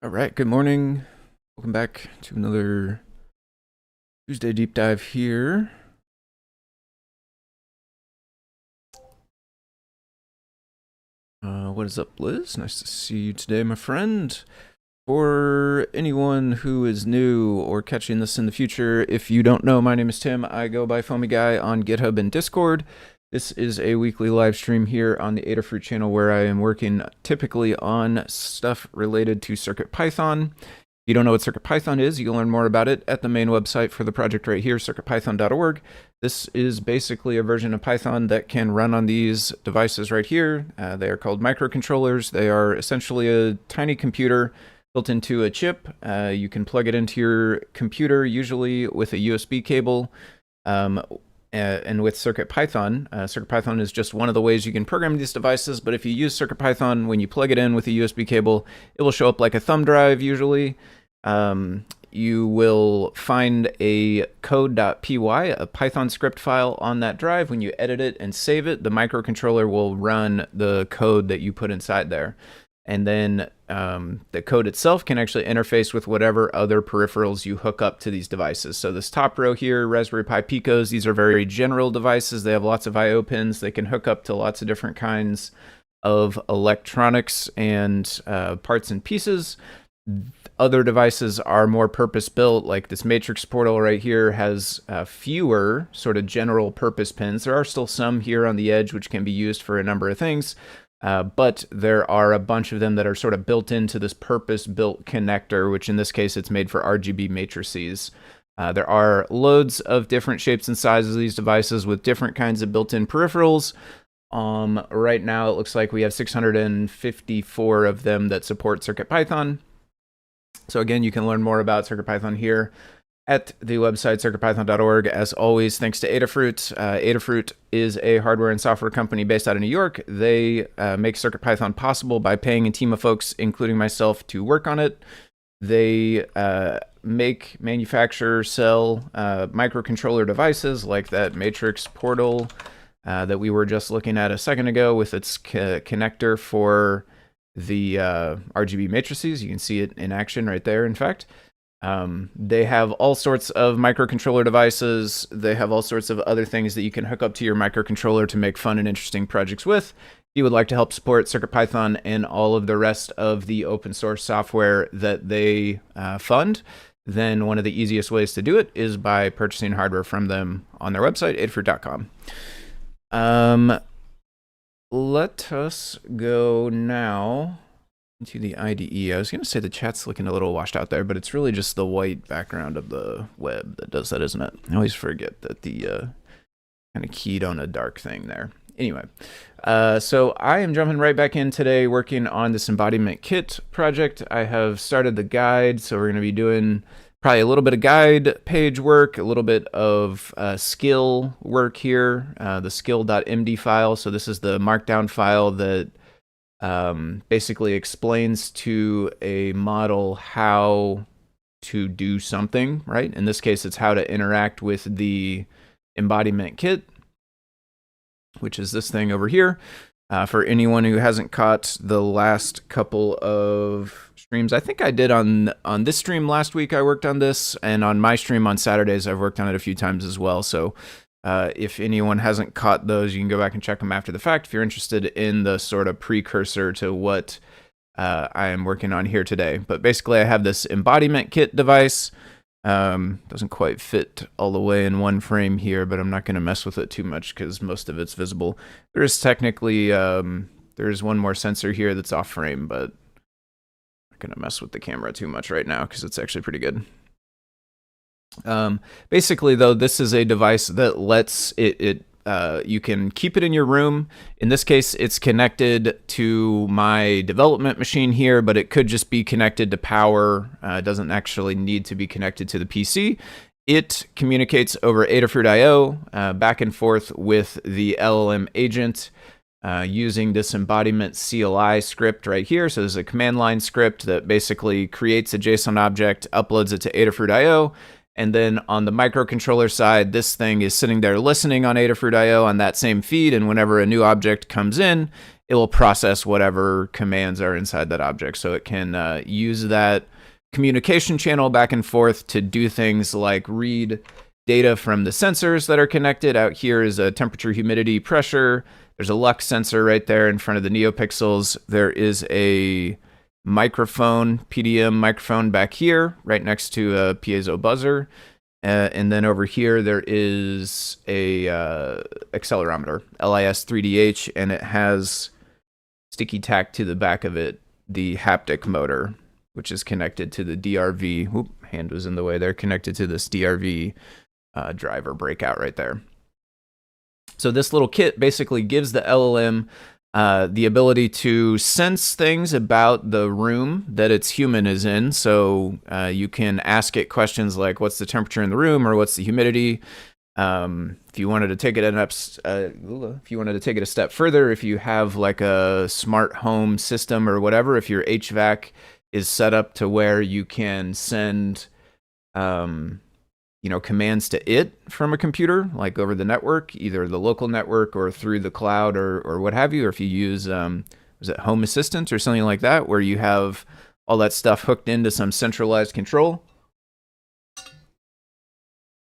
All right, good morning. Welcome back to another Tuesday deep dive here. What is up, Liz? Nice to see you today, my friend. For anyone who is new or catching this in the future, if you don't know, my name is Tim. I go by Foamy Guy on GitHub and Discord. This is a weekly live stream here on the Adafruit channel where I am working typically on stuff related to CircuitPython. If you don't know what CircuitPython is, you can learn more about it at the main website for the project right here, circuitpython.org. This is basically a version of Python that can run on these devices right here. They are called microcontrollers. They are essentially a tiny computer built into a chip. You can plug it into your computer, usually with a USB cable. And with CircuitPython, CircuitPython is just one of the ways you can program these devices, but if you use CircuitPython, when you plug it in with a USB cable, it will show up like a thumb drive usually. You will find a code.py, a Python script file on that drive. When you edit it and save it, the microcontroller will run the code that you put inside there. And then the code itself can actually interface with whatever other peripherals you hook up to these devices. So this top row here, Raspberry Pi Picos, these are very general devices. They have lots of I/O pins. They can hook up to lots of different kinds of electronics and parts and pieces. Other devices are more purpose-built, like this matrix portal right here has fewer sort of general purpose pins. There are still some here on the edge which can be used for a number of things. But there are a bunch of them that are sort of built into this purpose-built connector, which in this case, it's made for RGB matrices. There are loads of different shapes and sizes of these devices with different kinds of built-in peripherals. Right now, it looks like we have 654 of them that support CircuitPython. So again, you can learn more about CircuitPython here at the website circuitpython.org. As always, thanks to Adafruit. Adafruit is a hardware and software company based out of New York. They make CircuitPython possible by paying a team of folks, including myself, to work on it. They make, manufacture, sell microcontroller devices like that matrix portal that we were just looking at a second ago with its connector for the RGB matrices. You can see it in action right there, in fact. They have all sorts of microcontroller devices. They have all sorts of other things that you can hook up to your microcontroller to make fun and interesting projects with. If you would like to help support CircuitPython and all of the rest of the open source software that they fund, then one of the easiest ways to do it is by purchasing hardware from them on their website, adafruit.com. Let us go now into the IDE. I was going to say the chat's looking a little washed out there, but it's really just the white background of the web that does that, isn't it? I always forget that the kind of keyed on a dark thing there. Anyway, so I am jumping right back in today working on this embodiment kit project. I have started the guide, so we're going to be doing probably a little bit of guide page work, a little bit of skill work here, the skill.md file. So this is the markdown file that basically explains to a model how to do something, right? In this case, it's how to interact with the embodiment kit, which is this thing over here. For anyone who hasn't caught the last couple of streams, I think I did on this stream last week, I worked on this, and on my stream on Saturdays, I've worked on it a few times as well. So if anyone hasn't caught those, you can go back and check them after the fact if you're interested in the sort of precursor to what I am working on here today. But basically, I have this embodiment kit device. Doesn't quite fit all the way in one frame here, but I'm not going to mess with it too much because most of it's visible. There is technically, there's one more sensor here that's off frame, but I'm not going to mess with the camera too much right now because it's actually pretty good. Basically, though, this is a device that lets you can keep it in your room. In this case, it's connected to my development machine here, but it could just be connected to power. It doesn't actually need to be connected to the PC. It communicates over Adafruit IO back and forth with the LLM agent using this embodiment CLI script right here. So there's a command line script that basically creates a JSON object, uploads it to Adafruit IO. And then on the microcontroller side, this thing is sitting there listening on Adafruit IO on that same feed. And whenever a new object comes in, it will process whatever commands are inside that object. So it can use that communication channel back and forth to do things like read data from the sensors that are connected. Out here is a temperature, humidity, pressure. There's a lux sensor right there in front of the NeoPixels. There is a microphone, PDM microphone back here, right next to a piezo buzzer. And then over here, there is a accelerometer, LIS3DH, and it has sticky tack to the back of it, the haptic motor, which is connected to the DRV. Oop, hand was in the way there, connected to this DRV driver breakout right there. So this little kit basically gives the LLM the ability to sense things about the room that its human is in. So you can ask it questions like, what's the temperature in the room, or what's the humidity? If you wanted to take it a step further, if you have like a smart home system or whatever, if your HVAC is set up to where you can send commands to it from a computer, like over the network, either the local network or through the cloud or what have you, or if you use, was it Home Assistant or something like that, where you have all that stuff hooked into some centralized control.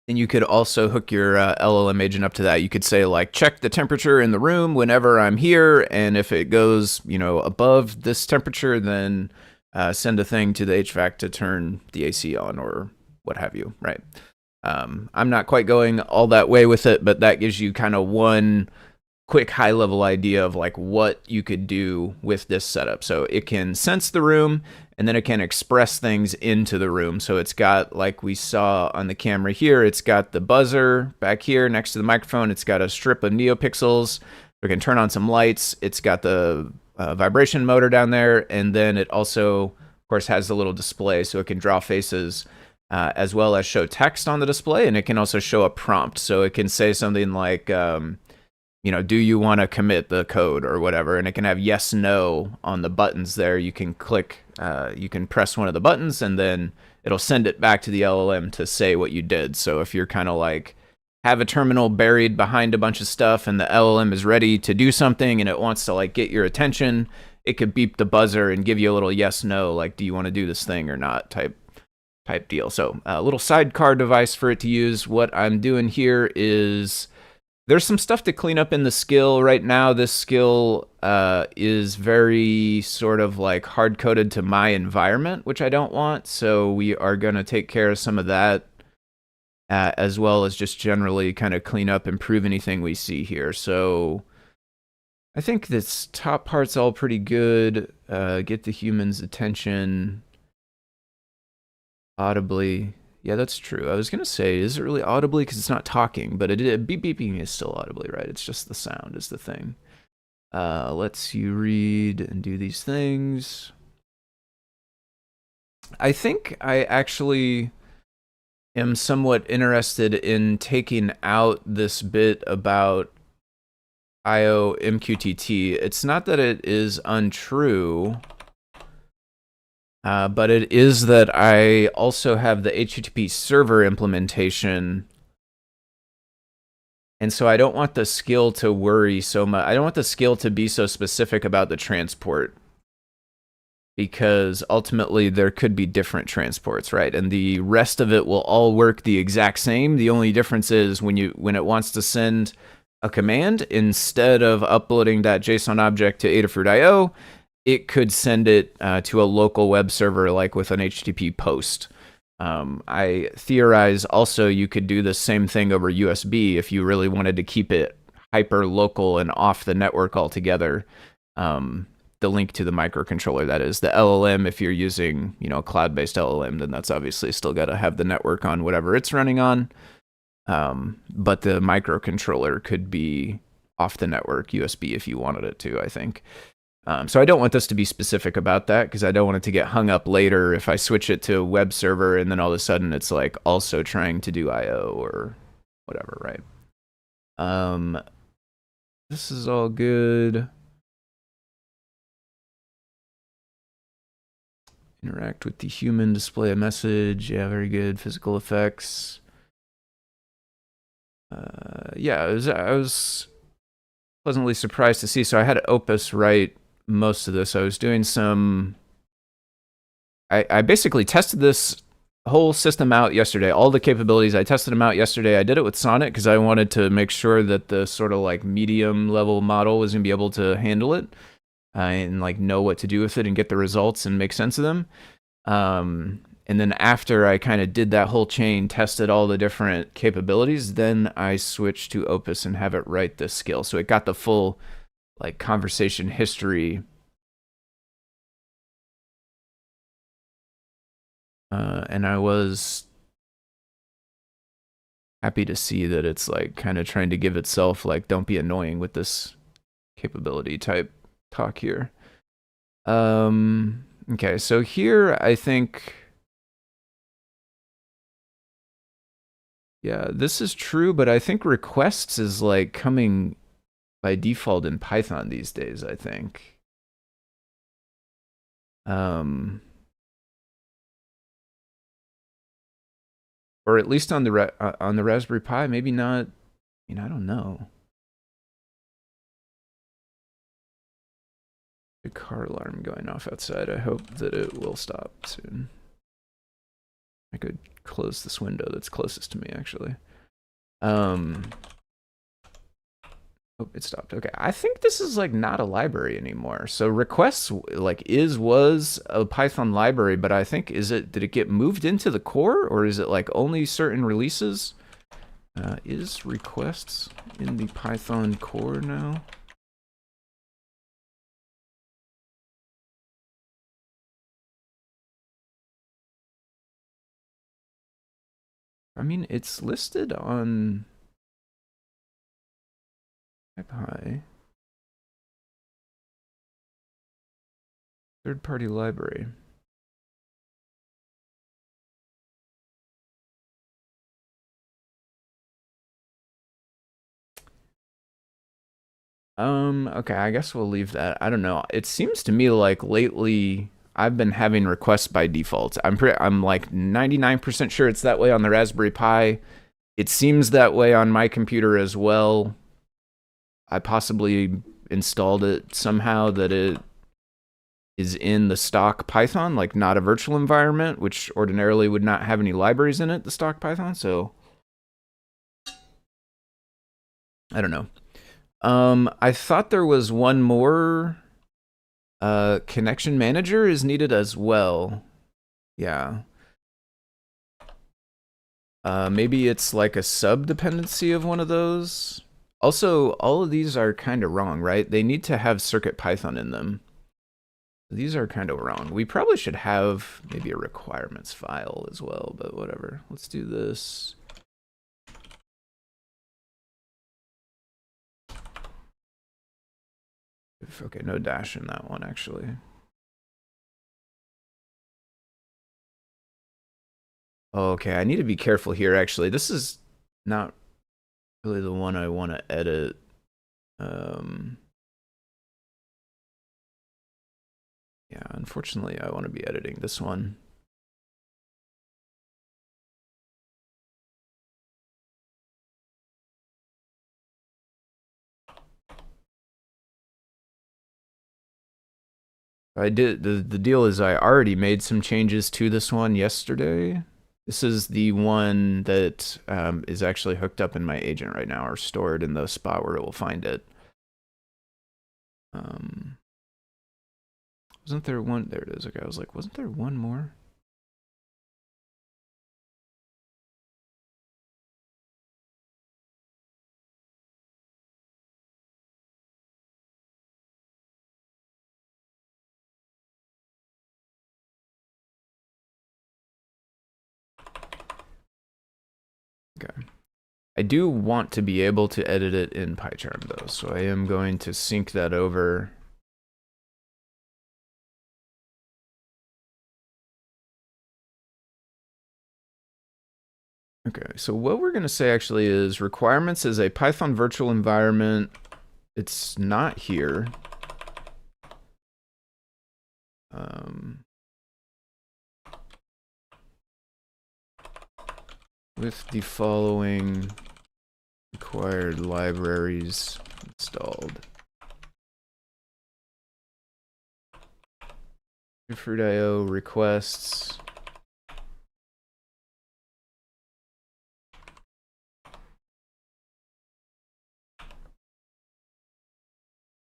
And you could also hook your LLM agent up to that. You could say, like, check the temperature in the room whenever I'm here, and if it goes, above this temperature, then send a thing to the HVAC to turn the AC on or what have you, right? I'm not quite going all that way with it, but that gives you kind of one quick high-level idea of like what you could do with this setup. So it can sense the room, and then it can express things into the room. So it's got, like we saw on the camera here, it's got the buzzer back here next to the microphone. It's got a strip of NeoPixels. We can turn on some lights. It's got the vibration motor down there, and then it also, of course, has the little display, so it can draw faces as well as show text on the display, and it can also show a prompt. So it can say something like, do you want to commit the code or whatever? And it can have yes, no on the buttons there. You can click, you can press one of the buttons, and then it'll send it back to the LLM to say what you did. So if you're kind of like, have a terminal buried behind a bunch of stuff and the LLM is ready to do something and it wants to like get your attention, it could beep the buzzer and give you a little yes, no, like, do you want to do this thing or not type deal. So a little sidecar device for it to use. What I'm doing here is there's some stuff to clean up in the skill right now. This skill is very sort of like hard-coded to my environment, which I don't want. So we are going to take care of some of that, as well as just generally kind of clean up, improve anything we see here. So I think this top part's all pretty good. Get the human's attention audibly. Yeah, that's true. I was going to say, is it really audibly? Because it's not talking, but beeping is still audibly, right? It's just the sound is the thing. Lets you read and do these things. I think I actually am somewhat interested in taking out this bit about IO MQTT. It's not that it is untrue, but it is that I also have the HTTP server implementation, and so I don't want the skill to worry so much. I don't want the skill to be so specific about the transport, because ultimately there could be different transports, right? And the rest of it will all work the exact same. The only difference is when it wants to send a command, instead of uploading that JSON object to Adafruit IO, it could send it to a local web server, like with an HTTP post. I theorize also you could do the same thing over USB if you really wanted to keep it hyper local and off the network altogether. The link to the microcontroller, that is. The LLM, if you're using, a cloud-based LLM, then that's obviously still got to have the network on whatever it's running on. But the microcontroller could be off the network USB if you wanted it to, I think. So I don't want this to be specific about that, because I don't want it to get hung up later if I switch it to a web server and then all of a sudden it's like also trying to do IO or whatever, right? This is all good. Interact with the human, display a message. Yeah, very good. Physical effects. Yeah, I was pleasantly surprised to see. So I had Opus write most of this. I was doing some... I basically tested this whole system out yesterday. All the capabilities, I tested them out yesterday. I did it with Sonnet because I wanted to make sure that the sort of like medium level model was going to be able to handle it and like know what to do with it and get the results and make sense of them. And then after I kind of did that whole chain, tested all the different capabilities, then I switched to Opus and have it write the skill. So it got the full like conversation history. And I was happy to see that it's like kind of trying to give itself like, don't be annoying with this capability type talk here. Okay, so here I think, yeah, this is true, but I think requests is like coming by default in Python these days, I think. Or at least on the Raspberry Pi, maybe not. I mean, I don't know. A car alarm going off outside. I hope that it will stop soon. I could close this window that's closest to me, actually. Oh, it stopped. Okay, I think this is like not a library anymore. So requests like was a Python library, but I think did it get moved into the core, or is it like only certain releases? Is requests in the Python core now? I mean, it's listed on Pi. Third-party library. Okay, I guess we'll leave that. I don't know. It seems to me like lately I've been having requests by default. I'm like 99% sure it's that way on the Raspberry Pi. It seems that way on my computer as well. I possibly installed it somehow that it is in the stock Python, like not a virtual environment, which ordinarily would not have any libraries in it, the stock Python, so I don't know. I thought there was one more. Connection manager is needed as well. Yeah. Maybe it's like a sub dependency of one of those. Also, all of these are kind of wrong, right? They need to have CircuitPython in them. These are kind of wrong. We probably should have maybe a requirements file as well, but whatever. Let's do this. Okay, no dash in that one, actually. Okay, I need to be careful here, actually. This is not really the one I want to edit. Yeah, unfortunately, I want to be editing this one. I did the deal is I already made some changes to this one yesterday. This is the one that is actually hooked up in my agent right now, or stored in the spot where it will find it. Wasn't there one? There it is. Okay, I was like, wasn't there one more? Okay. I do want to be able to edit it in PyCharm though, so I am going to sync that over. Okay, so what we're going to say actually is requirements is a Python virtual environment. It's not here. With the following required libraries installed. Adafruit IO requests.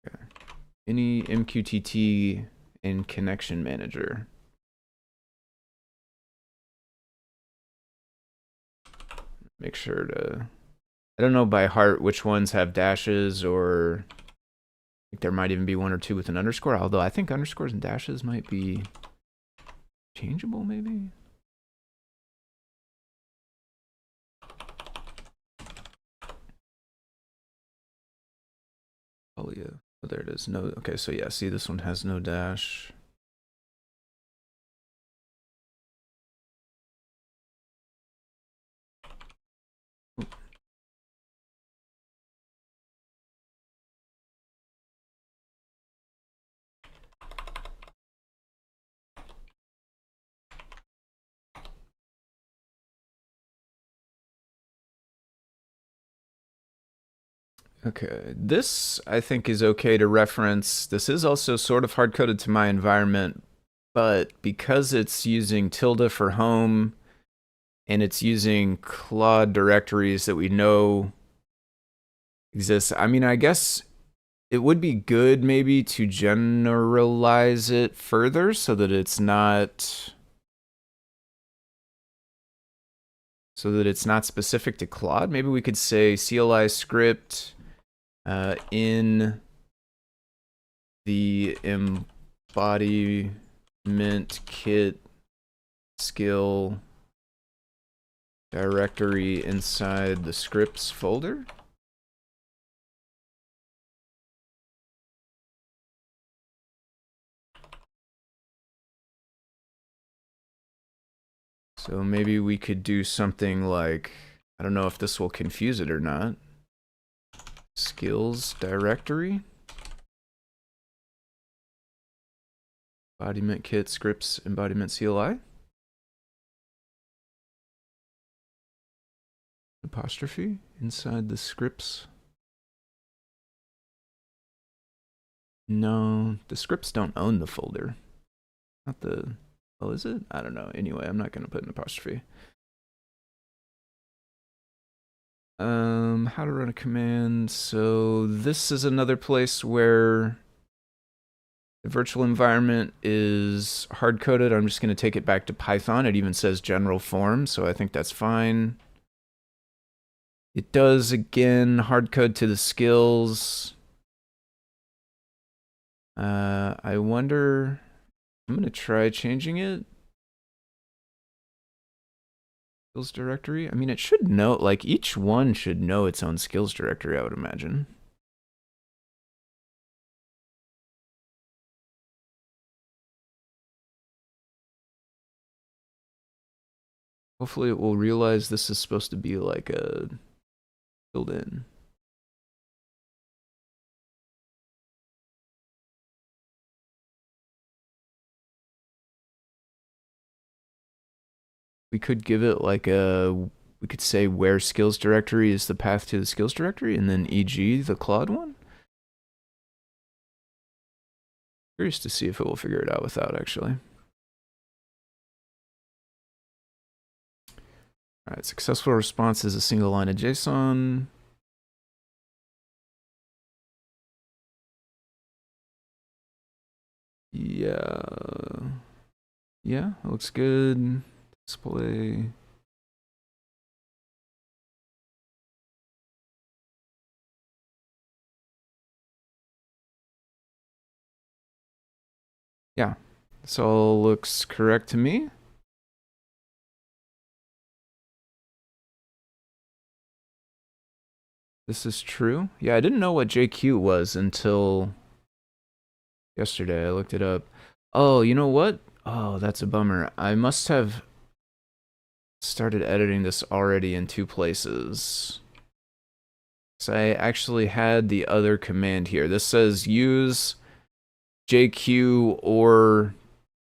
Okay. Any MQTT and connection manager. Make sure to, I don't know by heart which ones have dashes, or I think there might even be one or two with an underscore, although I think underscores and dashes might be changeable maybe. Oh yeah, oh, there it is. No, okay, so yeah, see, this one has no dash. Okay, this I think is okay to reference. This is also sort of hard-coded to my environment, but because it's using tilde for home and it's using Claude directories that we know exist, I mean, I guess it would be good maybe to generalize it further so that it's not specific to Claude. Maybe we could say CLI script in the embodiment kit skill directory inside the scripts folder. So maybe we could do something like, I don't know if this will confuse it or not. Skills directory. Embodiment kit scripts embodiment CLI. Apostrophe inside the scripts. No, the scripts don't own the folder. Not the, oh, is it? I don't know. Anyway, I'm not going to put an apostrophe. How to run a command. So this is another place where the virtual environment is hard-coded. I'm just going to take it back to Python. It even says general form, so I think that's fine. It does, again, hard code to the skills. I wonder, I'm going to try changing it. Skills directory. I mean, it should know, like, each one should know its own skills directory, I would imagine. Hopefully it will realize this is supposed to be like a filled in. We could give it like a, we could say where skills directory is the path to the skills directory, and then e.g. the Claude one. Curious to see if it will figure it out without, actually. All right, successful response is a single line of JSON. Yeah. Yeah, it looks good. Display. Yeah, this all looks correct to me. This is true. Yeah, I didn't know what JQ was until yesterday. I looked it up. Oh, you know what? Oh, that's a bummer. I must have started editing this already in two places. So I actually had the other command here. This says use JQ or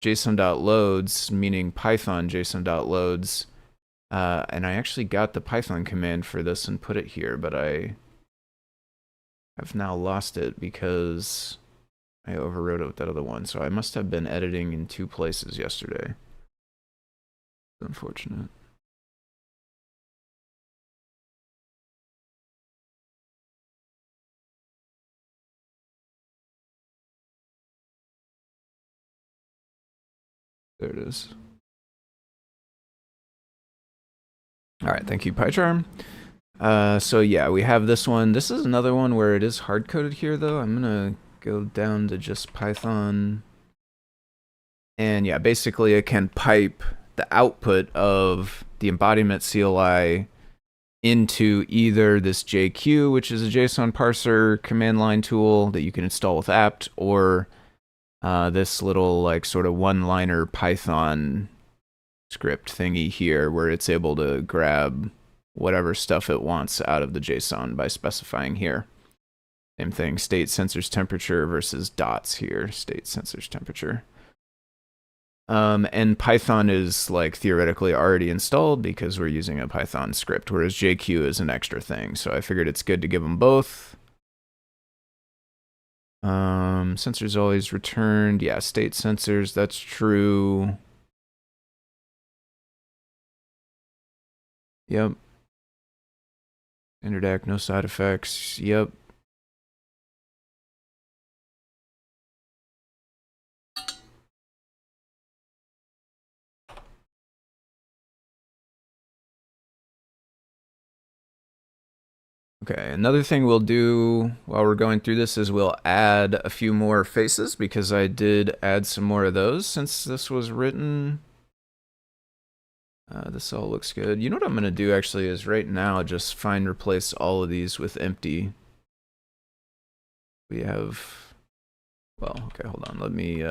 JSON.loads, meaning Python JSON.loads. And I actually got the Python command for this and put it here, but I I've now lost it because I overwrote it with that other one. So I must have been editing in 2 places yesterday. Unfortunate. There it is. All right, thank you, PyCharm. So yeah, we have this one. This is another one where it is hard-coded here, though. I'm gonna go down to just Python. And yeah, basically it can pipe the output of the embodiment CLI into either this JQ, which is a JSON parser command line tool that you can install with apt, or this little like sort of one-liner Python script thingy here where it's able to grab whatever stuff it wants out of the JSON by specifying here. Same thing, state sensors temperature versus dots here, state sensors temperature. And Python is like theoretically already installed because we're using a Python script, whereas JQ is an extra thing. So I figured it's good to give them both. Sensors always returned. Yeah, state sensors, that's true. Yep. Standard act, no side effects. Yep. Okay, another thing we'll do while we're going through this is we'll add a few more faces because I did add some more of those since this was written. This all looks good. You know what I'm going to do actually is right now just find replace all of these with empty. We have, well, okay, hold on. Let me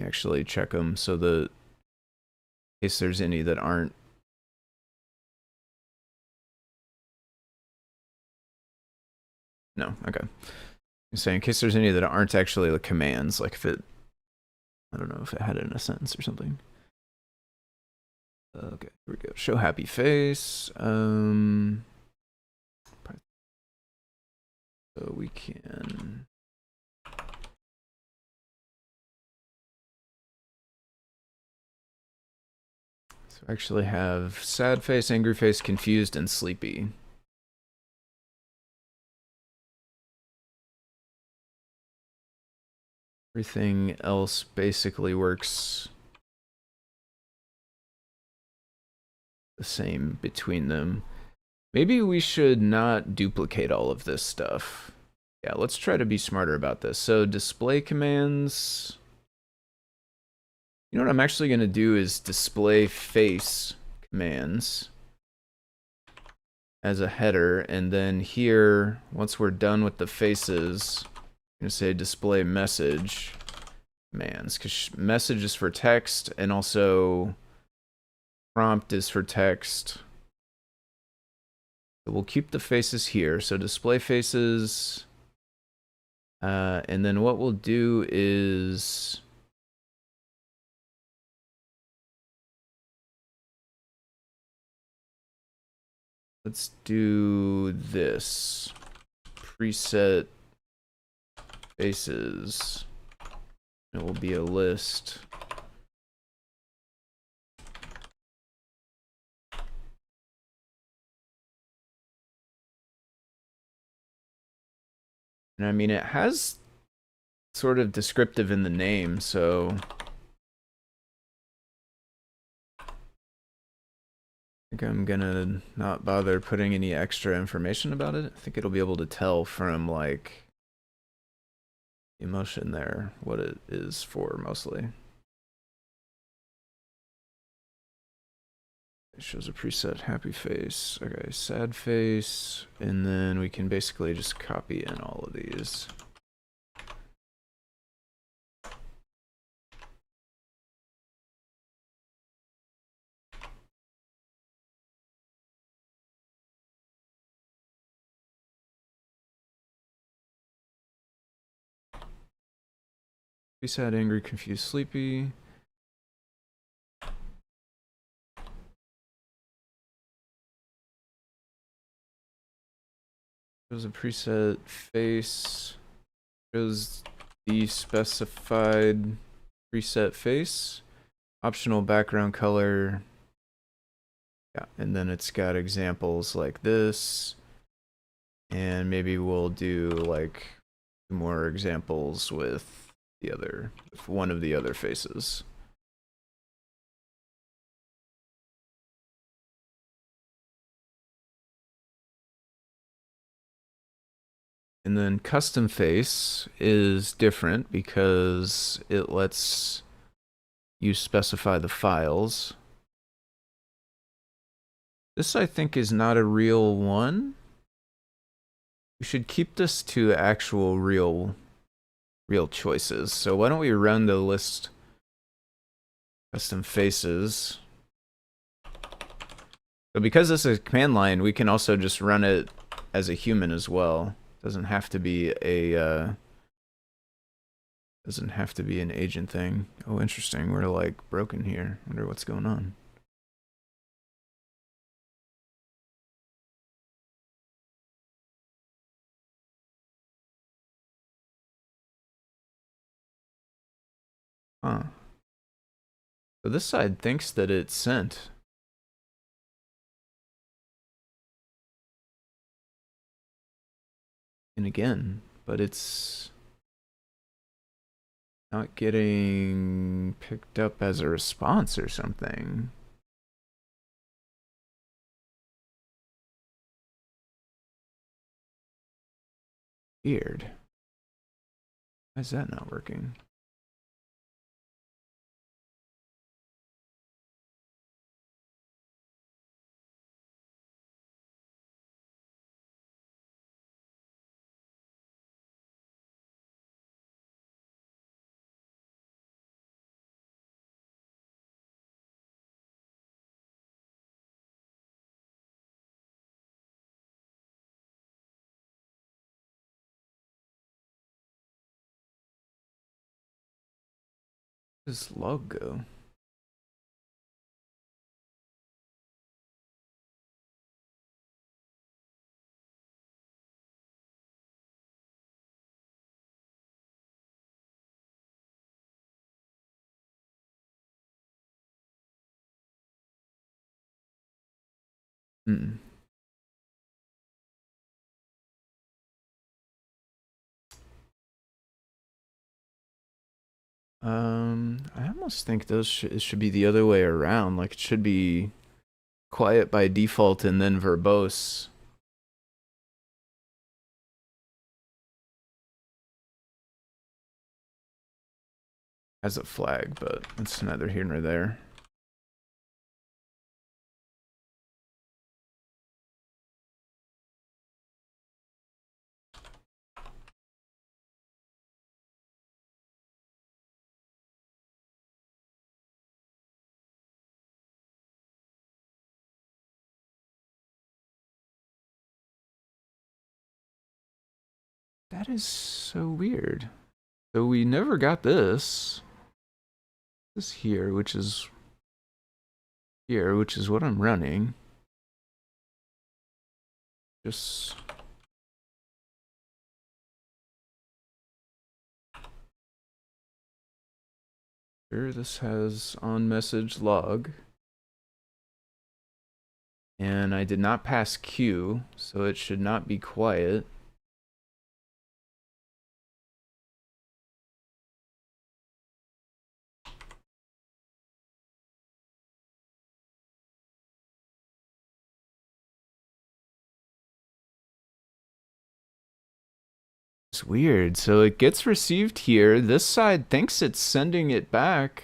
actually check them so that in case there's any that aren't. No, okay. I'm saying in case there's any that aren't actually the commands, like if it, I don't know if it had it in a sentence or something. Okay, here we go. Show happy face. So we can. So actually have sad face, angry face, confused, and sleepy. Everything else basically works the same between them. Maybe we should not duplicate all of this stuff. Yeah, let's try to be smarter about this. So display commands. You know what I'm actually going to do is display face commands as a header. And then here, once we're done with the faces, I'm going to say display message commands. Because message is for text and also prompt is for text. So we'll keep the faces here. So display faces. And then what we'll do is let's do this. Preset faces. It will be a list. And I mean, it has sort of descriptive in the name, so I think I'm gonna not bother putting any extra information about it. I think it'll be able to tell from like emotion there what it is for mostly. It shows a preset happy face. Okay, sad face, and then we can basically just copy in all of these. Sad, angry, confused, sleepy. Shows a preset face. Shows the specified preset face. Optional background color. Yeah, and then it's got examples like this. And maybe we'll do like more examples with one of the other faces. And then custom face is different because it lets you specify the files. This, I think, is not a real one. We should keep this to actual real choices. So why don't we run the list custom faces. So because this is a command line, we can also just run it as a human as well. Doesn't have to be an agent thing. Oh, interesting. We're like broken here. Wonder what's going on. Huh. So this side thinks that it's sent. And again, but it's not getting picked up as a response or something. Weird. Why is that not working? Where does log go? Hmm. I almost think it should be the other way around. Like it should be quiet by default and then verbose. As a flag, but it's neither here nor there. That is so weird. So we never got this. This here, which is what I'm running. Just here, this has on message log. And I did not pass Q, so it should not be quiet. It's weird. So it gets received here. This side thinks it's sending it back.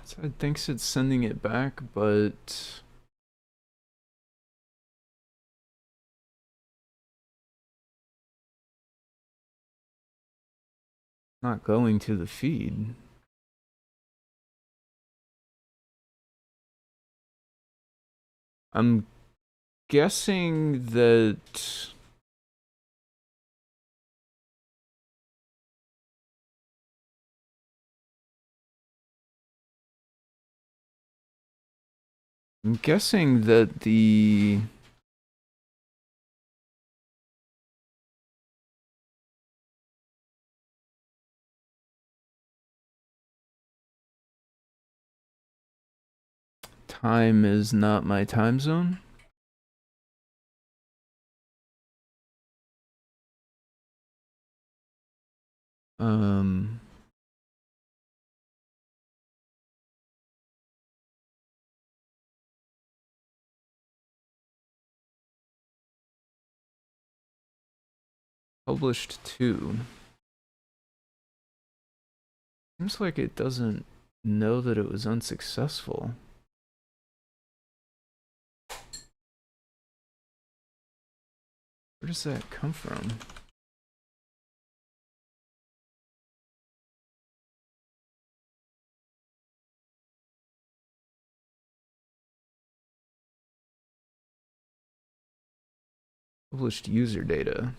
Side thinks it's sending it back, but not going to the feed. I'm guessing that I'm guessing that the time is not my time zone. Published 2. Seems like it doesn't know that it was unsuccessful. Where does that come from? Published user data.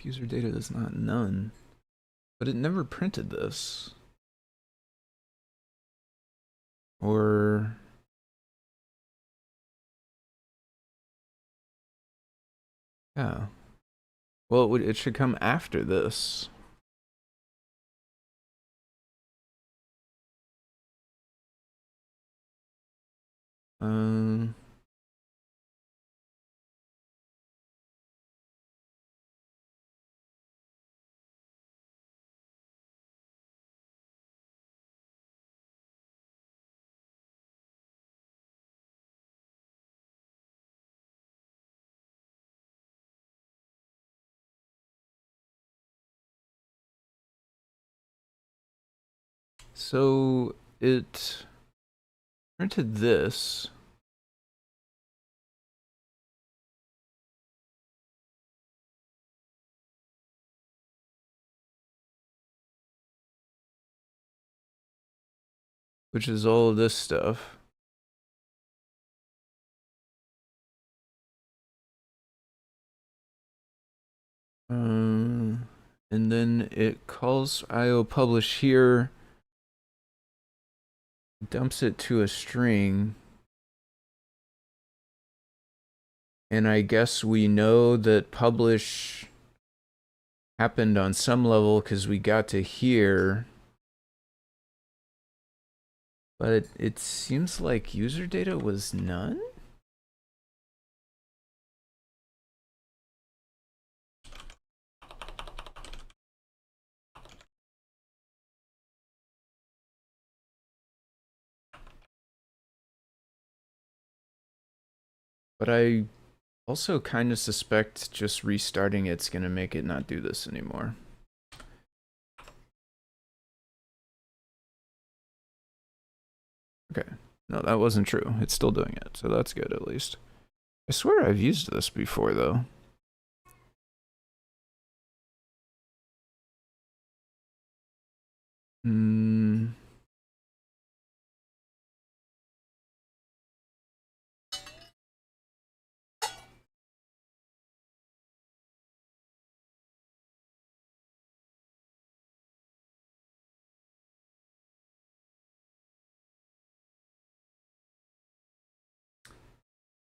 User data is not none, but it never printed this. Or yeah. Well, it should come after this. So it printed this. Which is all of this stuff. And then it calls IO publish here, dumps it to a string. And I guess we know that publish happened on some level because we got to here. But it seems like user data was none? But I also kind of suspect just restarting it's going to make it not do this anymore. Okay. No, that wasn't true. It's still doing it, so that's good at least. I swear I've used this before, though.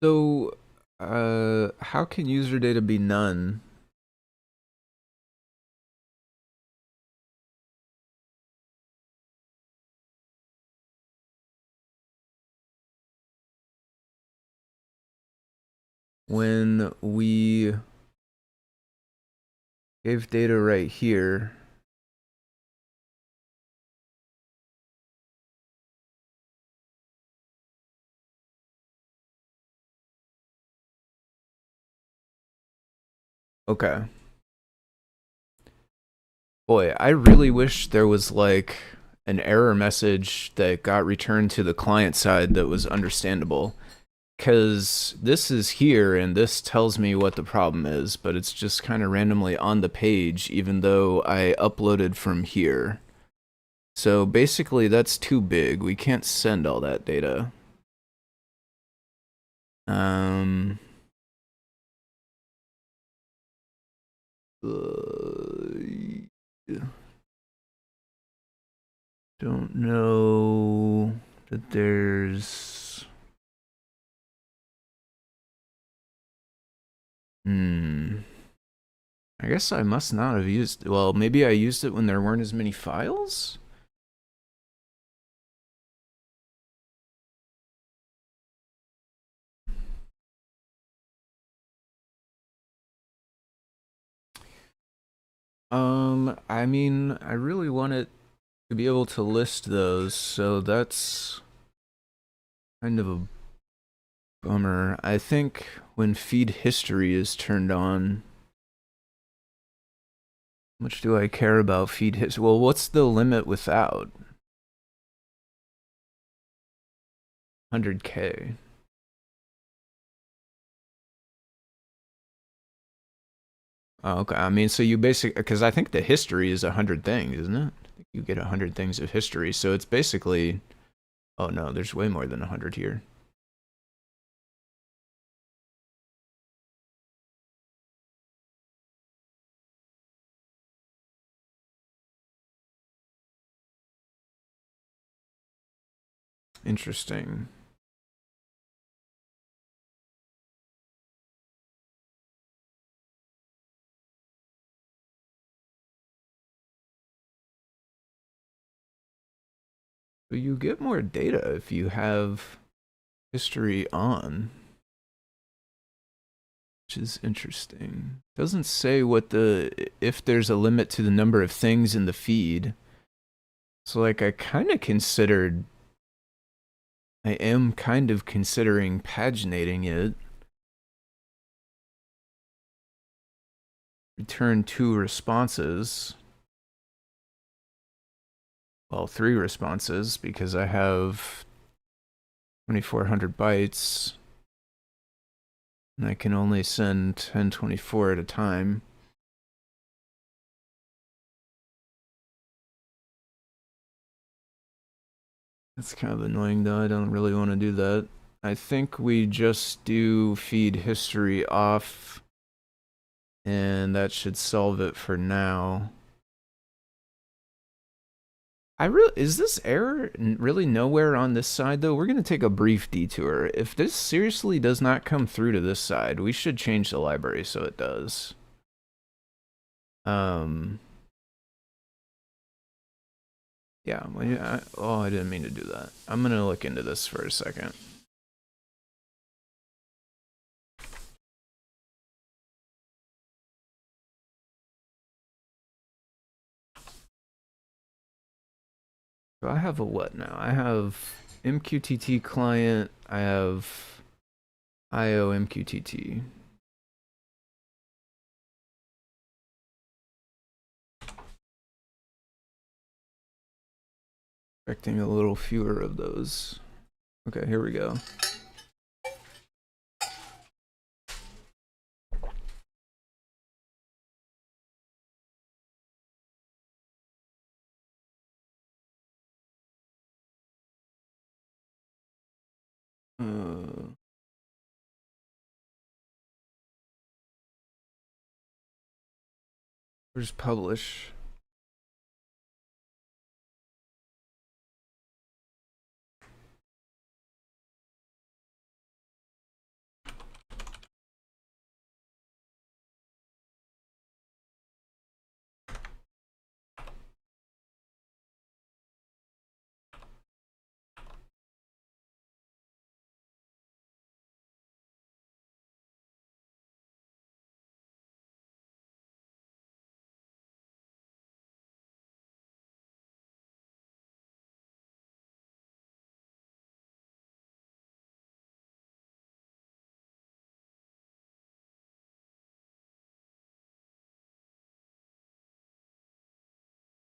So, how can user data be none? When we gave data right here. Okay. Boy, I really wish there was like an error message that got returned to the client side that was understandable. because this is here and this tells me what the problem is, but it's just kind of randomly on the page, even though I uploaded from here. So basically that's too big. We can't send all that data. Don't know that there's... I guess I must not have used... Well, maybe I used it when there weren't as many files? I mean, I really want it to be able to list those, so that's kind of a bummer. I think when feed history is turned on, how much do I care about feed history? Well, what's the limit without? 100K. Oh, okay. I mean, so you because I think the history is 100 things, isn't it? I think you get 100 things of history, so it's basically... Oh no, there's way more than 100 here. Interesting. But you get more data if you have history on, which is interesting. Doesn't say what if there's a limit to the number of things in the feed. So like I am kind of considering paginating it. Return 2 responses. Well, 3 responses because I have 2,400 bytes. And I can only send 1024 at a time. That's kind of annoying though, I don't really want to do that. I think we just do feed history off, and that should solve it for now. Is this error really nowhere on this side though? We're gonna take a brief detour. If this seriously does not come through to this side, we should change the library so it does. Yeah, I didn't mean to do that. I'm gonna look into this for a second. So I have a what now? I have MQTT client, I have IO MQTT. Expecting a little fewer of those. Okay, here we go. Where's publish?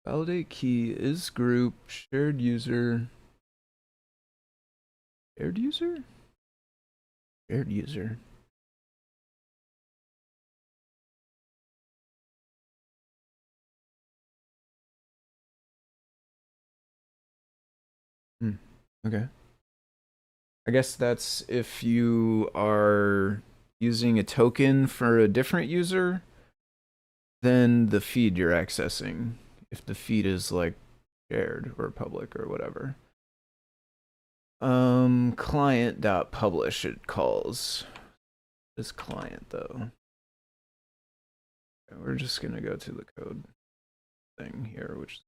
Validate key is group, shared user. Shared user? Shared user. Okay. I guess that's if you are using a token for a different user than the feed you're accessing. If the feed is like shared or public or whatever. Client.publish it calls. This client though. We're just gonna go to the code thing here, which is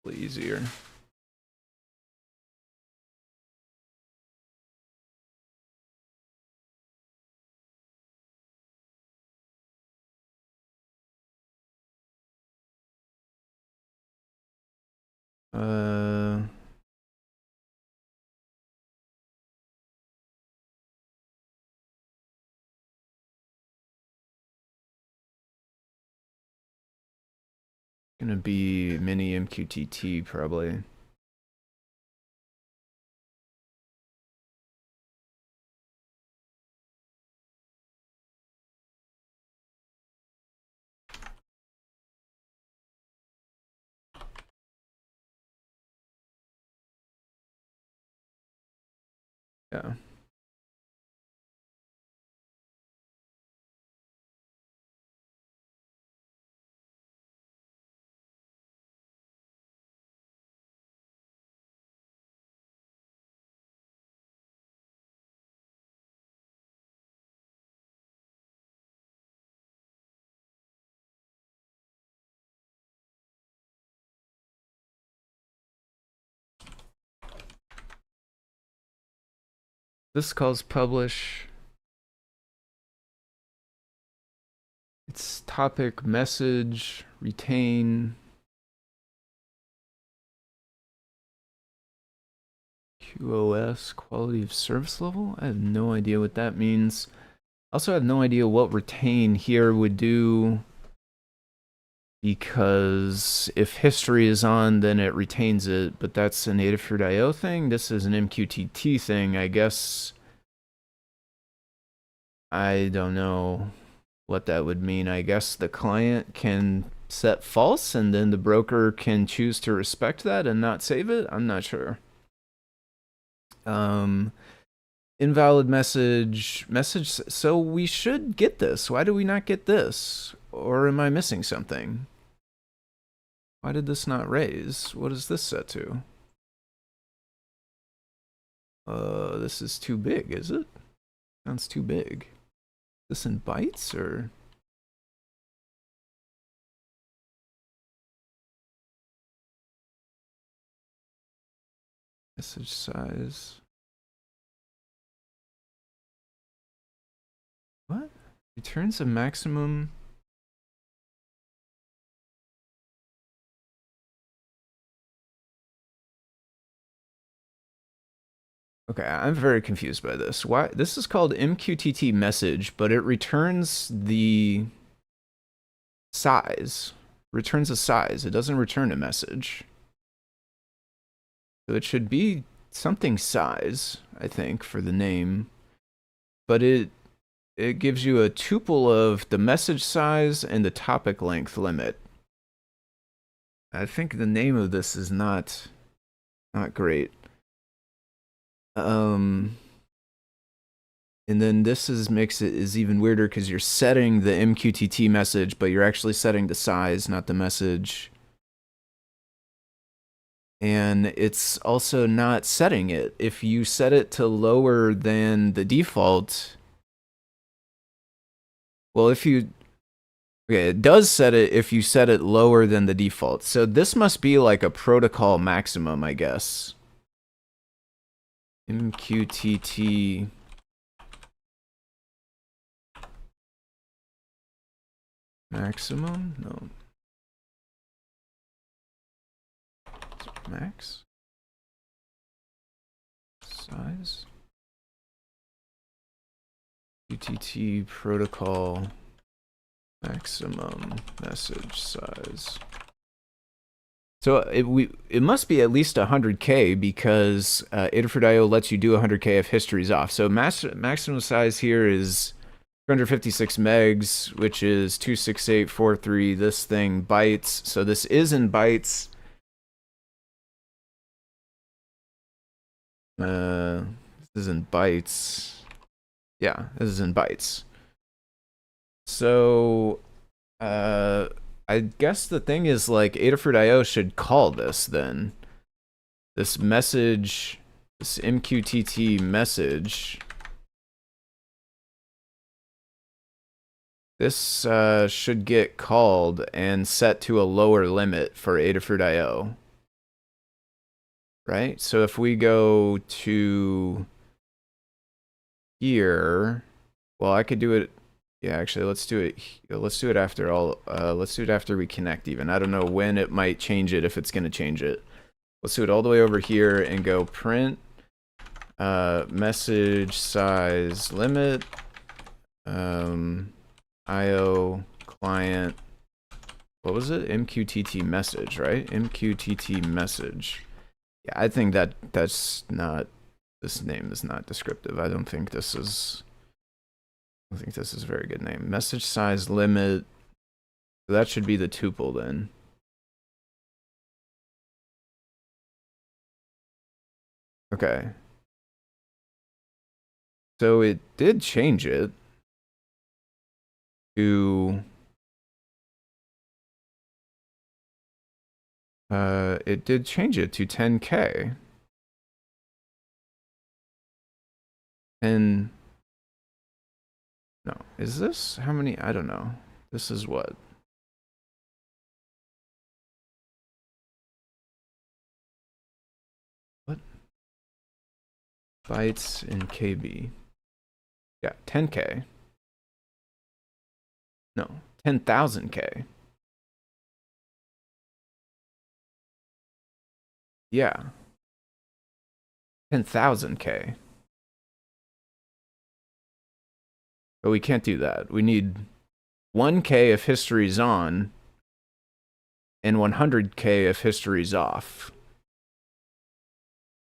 a little easier. Gonna be mini MQTT probably. Yeah. This calls publish. It's topic, message, retain. QoS, quality of service level? I have no idea what that means. Also have no idea what retain here would do, because if history is on, then it retains it, but that's an Adafruit IO thing. This is an MQTT thing, I guess. I don't know what that would mean. I guess the client can set false, and then the broker can choose to respect that and not save it. I'm not sure. Invalid message. So we should get this. Why do we not get this? Or am I missing something? Why did this not raise? What is this set to? This is too big, is it? Sounds too big. Is this in bytes or? Message size. What? Returns a maximum. Okay, I'm very confused by this. Why? This is called MQTT message, but it returns the size. Returns a size. It doesn't return a message. So it should be something size, I think, for the name. But it gives you a tuple of the message size and the topic length limit. I think the name of this is not great. And then this makes it even weirder because you're setting the MQTT message, but you're actually setting the size, not the message. And it's also not setting it. If you set it to lower than the default, well, okay, it does set it if you set it lower than the default. So this must be like a protocol maximum, I guess. MQTT maximum? No. Max? Size? MQTT protocol maximum message size. So it must be at least 100K because Adafruit IO lets you do 100K if history's off. So maximum size here is 256 megs, which is 26843. This thing bytes. So this is in bytes. This is in bytes. Yeah, this is in bytes. So I guess the thing is, like, Adafruit IO should call this then. This message, this MQTT message. This should get called and set to a lower limit for Adafruit IO. Right? So if we go to here, well, I could do it. Yeah, actually, let's do it. Let's do it after all. Let's do it after we connect even. I don't know when it might change it, if it's going to change it. Let's do it all the way over here and go print message size limit IO client. What was it? MQTT message, right? MQTT message. Yeah, I think that's not. This name is not descriptive. I don't think this is. I think this is a very good name. Message size limit. So that should be the tuple then. Okay. So it did change it to it did change it to 10K. And no, is this how many? I don't know. This is what? What? Bytes in KB. Yeah, 10K. No, 10,000K. Yeah. 10,000K. But we can't do that. We need 1K if history's on and 100K if history's off.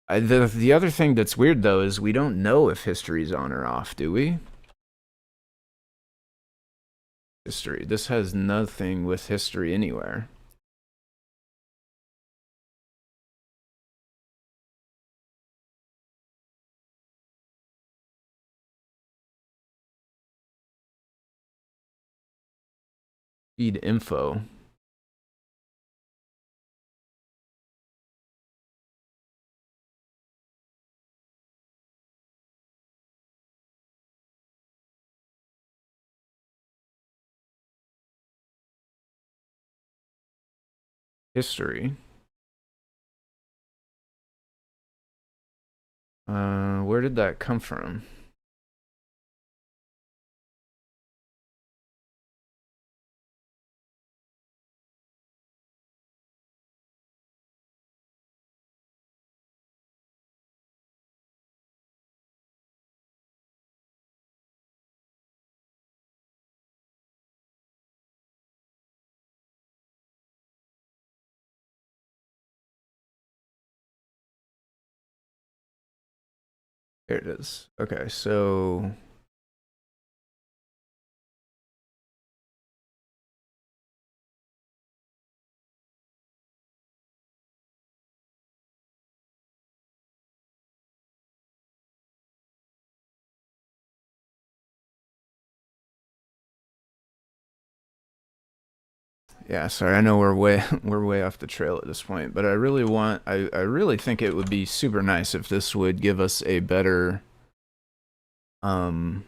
The other thing that's weird, though, is we don't know if history's on or off, do we? History. This has nothing with history anywhere. Feed info. History. Where did that come from? Here it is. Okay, so yeah, sorry, I know we're way off the trail at this point, but I really think it would be super nice if this would give us a better error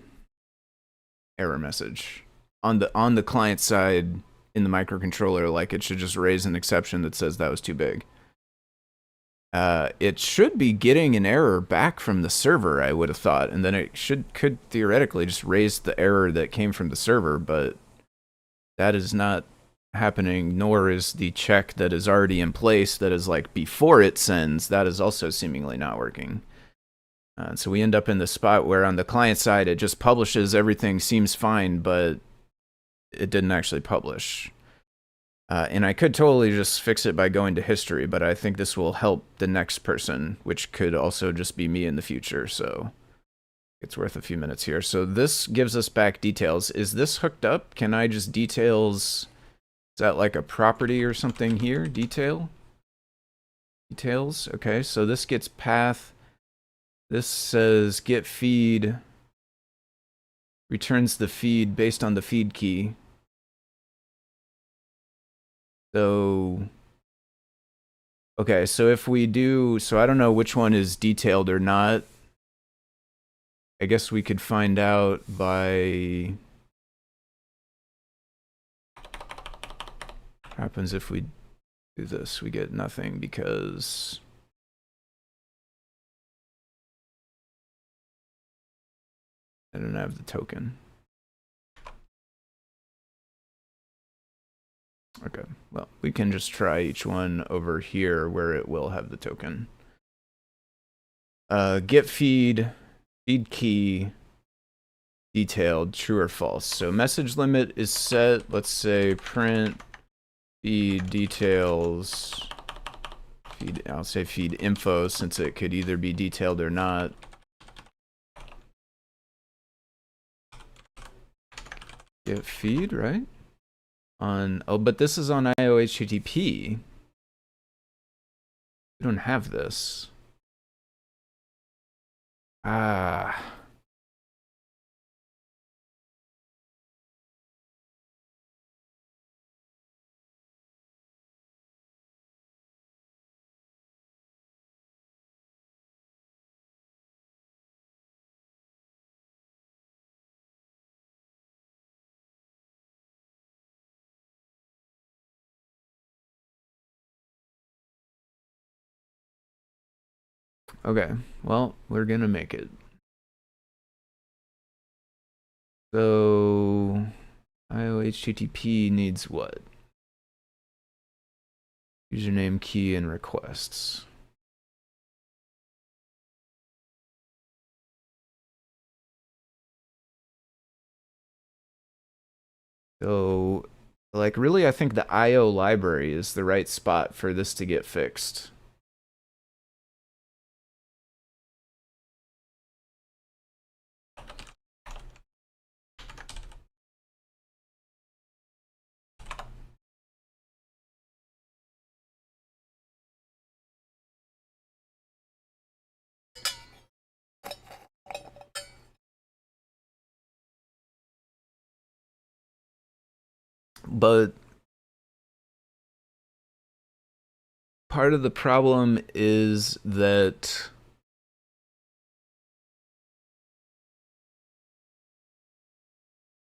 message on the client side in the microcontroller. Like, it should just raise an exception that says that was too big. It should be getting an error back from the server, I would have thought, and then it could theoretically just raise the error that came from the server, but that is not happening, nor is the check that is already in place that is like before it sends. That is also seemingly not working. So we end up in the spot where on the client side it just publishes, everything seems fine, but it didn't actually publish. And I could totally just fix it by going to history, but I think this will help the next person, which could also just be me in the future. So it's worth a few minutes here. So this gives us back details. Is this hooked up? Can I just details? Is that like a property or something here? Details. Okay, so this gets path. This says get feed. Returns the feed based on the feed key. So, okay, so if we do, so I don't know which one is detailed or not. I guess we could find out by, what happens if we do this? We get nothing because I don't have the token. Okay, well, we can just try each one over here where it will have the token. Get feed, feed key, detailed, true or false. So message limit is set. Let's say print feed details, feed, I'll say feed info since it could either be detailed or not. Get feed, right? On, oh, but this is on IO HTTP. We don't have this. Ah. Okay, well, we're gonna make it. So, IO HTTP needs what? Username, key, and requests. So, like, really, I think the IO library is the right spot for this to get fixed. But part of the problem is that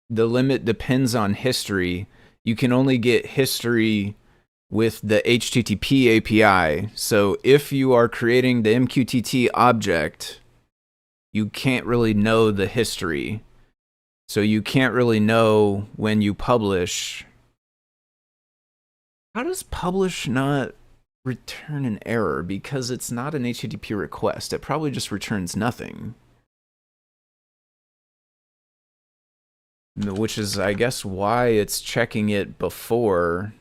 the limit depends on history. You can only get history with the HTTP API. So if you are creating the MQTT object, you can't really know the history. So you can't really know when you publish. How does publish not return an error? Because it's not an HTTP request. It probably just returns nothing. Which is, I guess, why it's checking it before.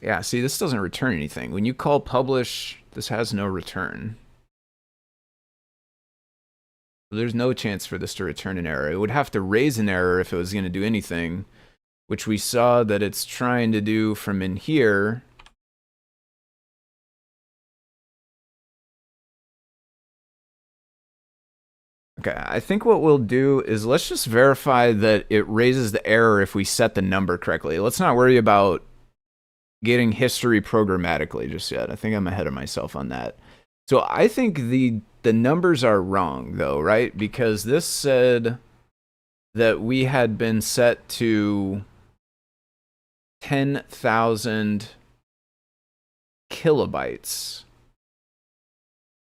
Yeah, see, this doesn't return anything. When you call publish, this has no return. There's no chance for this to return an error. It would have to raise an error if it was going to do anything, which we saw that it's trying to do from in here. Okay, I think what we'll do is let's just verify that it raises the error if we set the number correctly. Let's not worry about getting history programmatically just yet. I think I'm ahead of myself on that. So I think the numbers are wrong though, right? Because this said that we had been set to 10,000 kilobytes,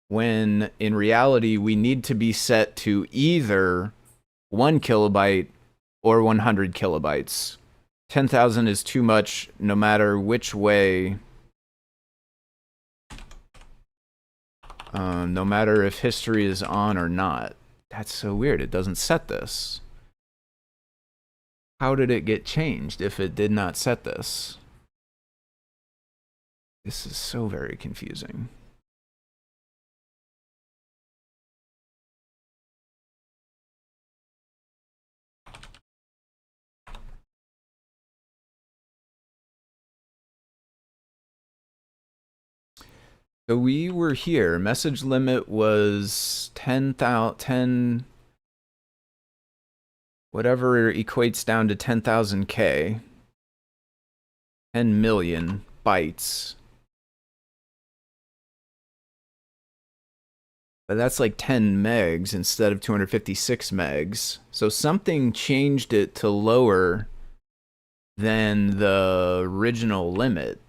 when in reality we need to be set to either 1 kilobyte or 100 kilobytes. 10,000 is too much no matter which way. no matter if history is on or not. That's so weird. It doesn't set this. How did it get changed if it did not set this? This is so very confusing. So we were here. Message limit was 10,000, whatever equates down to 10,000 K. 10 million bytes. But that's like 10 megs instead of 256 megs. So something changed it to lower than the original limit.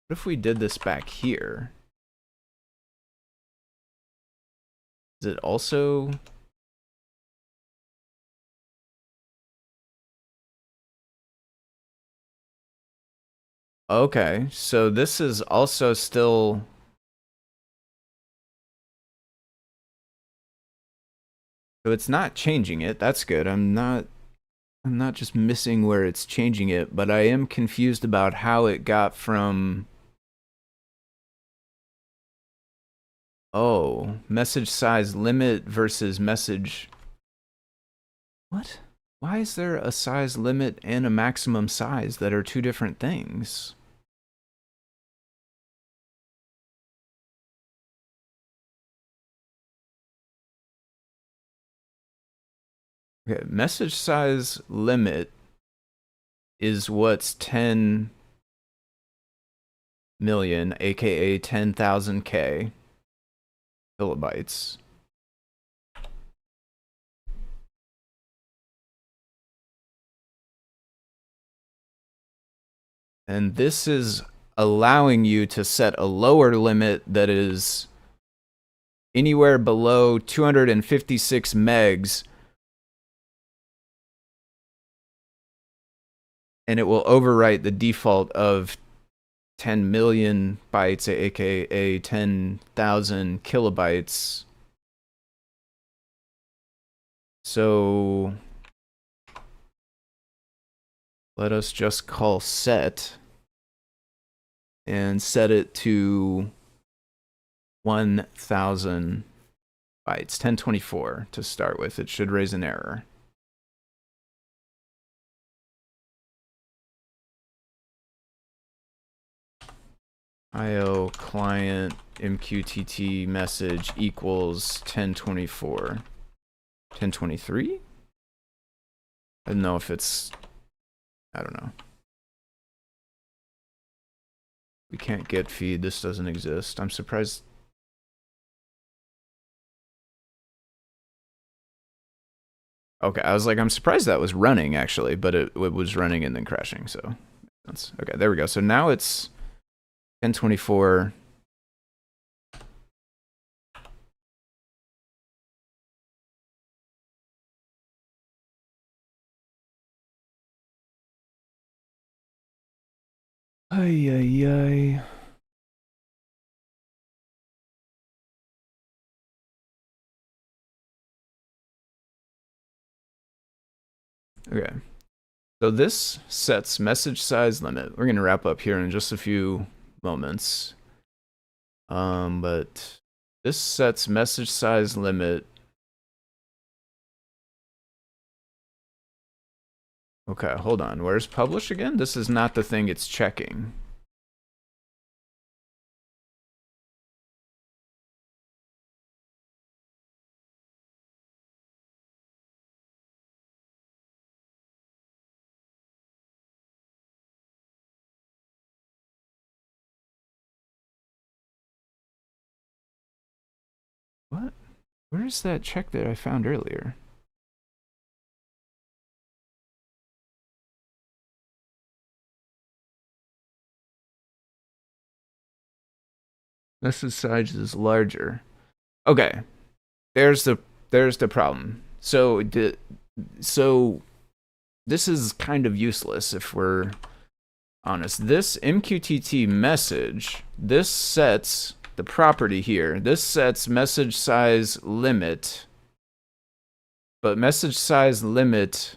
What if we did this back here? Is it also... Okay, so this is also still... So it's not changing it. That's good. I'm not just missing where it's changing it, but I am confused about how it got from... Oh, message size limit versus message... What? Why is there a size limit and a maximum size that are two different things? Okay, message size limit is what's 10 million, aka 10,000 K kilobytes. And this is allowing you to set a lower limit that is anywhere below 256 megs, and it will overwrite the default of 10 million bytes, aka 10,000 kilobytes. So let us just call set and set it to 1,000 bytes, 1024 to start with. It should raise an error. IO client MQTT message equals 1024. 1023? I don't know if it's... I don't know. We can't get feed. This doesn't exist. I'm surprised. Okay, I was like, I'm surprised that was running, actually, but it was running and then crashing, so... Okay, there we go. So now it's 1024. Ay, ay, ay. Okay. So this sets message size limit. We're going to wrap up here in just a few moments. But this sets message size limit. Okay, hold on. Where's publish again? This is not the thing it's checking. What? Where is that check that I found earlier? Message size is larger. Okay, there's the problem. So this is kind of useless if we're honest. This MQTT message, this sets the property here. This sets message size limit, but message size limit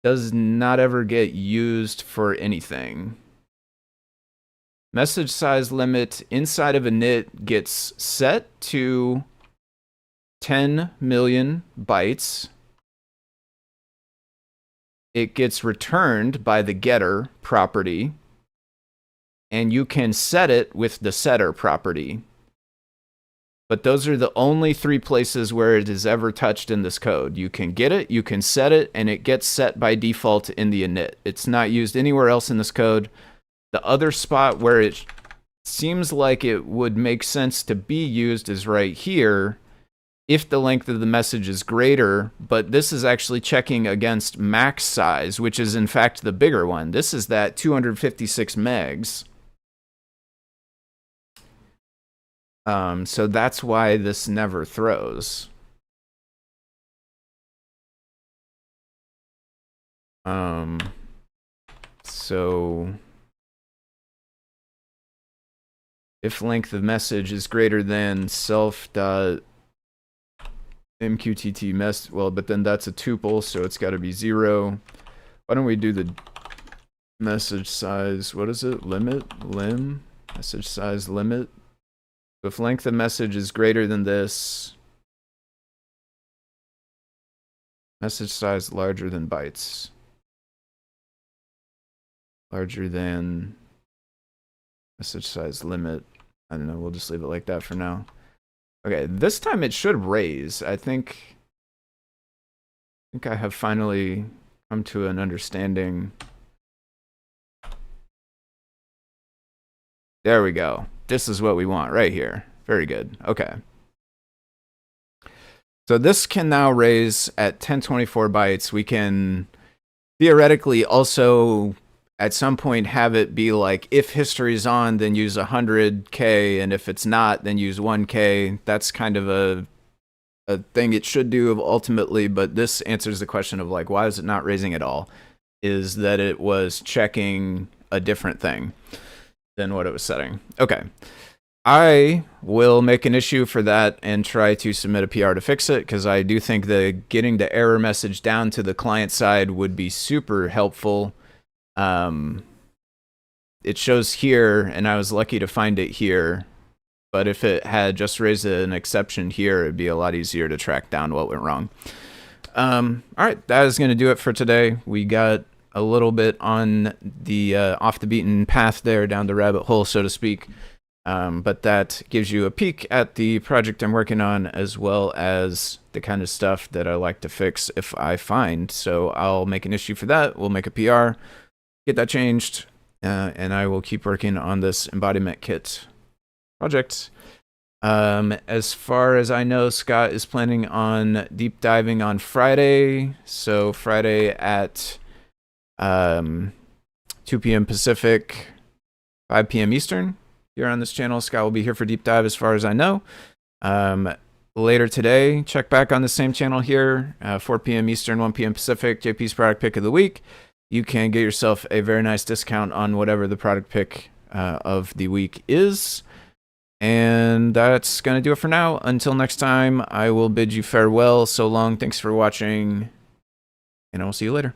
does not ever get used for anything. Message size limit inside of init gets set to 10 million bytes. It gets returned by the getter property, and you can set it with the setter property. But those are the only 3 places where it is ever touched in this code. You can get it, you can set it, and it gets set by default in the init. It's not used anywhere else in this code. The other spot where it seems like it would make sense to be used is right here, if the length of the message is greater, but this is actually checking against max size, which is in fact the bigger one. This is that 256 megs. So that's why this never throws. So if length of message is greater than self.mqtt mess, well, but then that's a tuple, so it's got to be 0. Why don't we do the message size? What is it? Lim? Message size limit. If length of message is greater than this, message size larger than bytes. Larger than message size limit. I don't know, we'll just leave it like that for now. Okay, this time it should raise. I think I have finally come to an understanding. There we go. This is what we want right here. Very good. Okay. So this can now raise at 1024 bytes. We can theoretically also at some point have it be like, if history is on, then use 100K, and if it's not, then use 1K. That's kind of a thing it should do ultimately, but this answers the question of like, why is it not raising at all? Is that it was checking a different thing than what it was setting. Okay. I will make an issue for that and try to submit a PR to fix it, because I do think that getting the error message down to the client side would be super helpful. It shows here, and I was lucky to find it here, but if it had just raised an exception here, it'd be a lot easier to track down what went wrong. All right, that is going to do it for today. We got a little bit on the off the beaten path there, down the rabbit hole, so to speak. But that gives you a peek at the project I'm working on, as well as the kind of stuff that I like to fix if I find. So I'll make an issue for that. We'll make a PR, get that changed, and I will keep working on this embodiment kit project. As far as I know, Scott is planning on deep diving on Friday. So Friday at 2 p.m. Pacific, 5 p.m. Eastern. Here on this channel, Scott will be here for deep dive as far as I know. Later today, check back on the same channel here, 4 p.m. Eastern, 1 p.m. Pacific, JP's product pick of the week. You can get yourself a very nice discount on whatever the product pick of the week is. And that's going to do it for now. Until next time, I will bid you farewell. So long. Thanks for watching, and I will see you later.